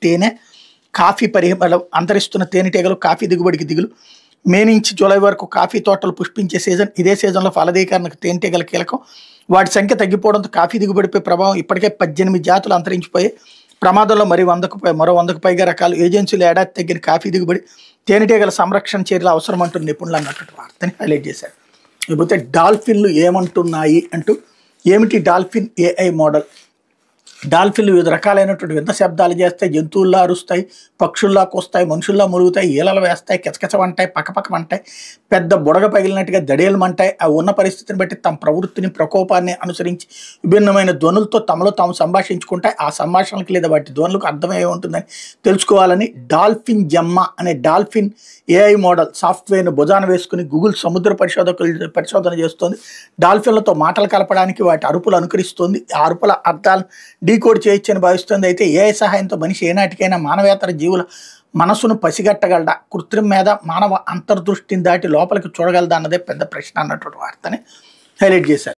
తేనె, కాఫీ పరిమళం, అంతరిస్తున్న తేనెటీగలు, కాఫీ దిగుబడికి దిగులు. మే నుంచి జూలై వరకు కాఫీ తోటలు పుష్పించే సీజన్. ఇదే సీజన్లో ఫలదీకరణకు తేనెటీగల కీలకం. వాటి సంఖ్య తగ్గిపోవడంతో కాఫీ దిగుబడిపై ప్రభావం. ఇప్పటికే 18 జాతులు అంతరించిపోయాయి. ప్రమాదంలో మరో 100కు పైగా రకాలు. ఏజెన్సీలు ఏడాది తగ్గిన కాఫీ దిగుబడి. తేనెటీగల సంరక్షణ చర్యలు అవసరం అంటున్న నిపుణులు అన్నటువంటి వార్తని హైలైట్ చేశారు. లేకపోతే డాల్ఫిన్లు ఏమంటున్నాయి అంటూ, ఏమిటి డాల్ఫిన్ ఏఐ మోడల్? డాల్ఫిన్లు వివిధ రకాలైనటువంటి వింత శబ్దాలు చేస్తాయి, జంతువుల్లా అరుస్తాయి, పక్షుల్లా కూస్తాయి, మనుషుల్లా మురుగుతాయి, ఈలలు వేస్తాయి, కిచకిచమంటాయి, పక్కపక్కమంటాయి, పెద్ద బుడగ పగిలినట్టుగా దడేలమంటాయి. అవి ఉన్న పరిస్థితిని బట్టి తమ ప్రవృత్తిని, ప్రకోపాన్ని అనుసరించి విభిన్నమైన ధ్వనులతో తమలో తాము సంభాషించుకుంటాయి. ఆ సంభాషణలకు లేదా వాటి ధ్వనులకు అర్థమయ్యే ఉంటుందని తెలుసుకోవాలని డాల్ఫిన్ జెమ్మా అనే డాల్ఫిన్ ఏఐ మోడల్ సాఫ్ట్వేర్ను భుజాన వేసుకుని గూగుల్ సముద్ర పరిశోధన చేస్తోంది. డాల్ఫిన్లతో మాటలు కలపడానికి వాటి అరుపులు అనుకరిస్తోంది. ఆ అరుపుల అర్థాలను డీకోడ్ చేయొచ్చని భావిస్తుంది. అయితే ఏఐ సహాయంతో మనిషి ఏనాటికైనా మానవేతర జీవుల మనసును పసిగట్టగలడా? కృత్రిమ మీద మానవ అంతర్దృష్టిని దాటి లోపలికి చూడగలదా అన్నదే పెద్ద ప్రశ్న అన్నటువంటి వార్తని హైలైట్ చేశారు.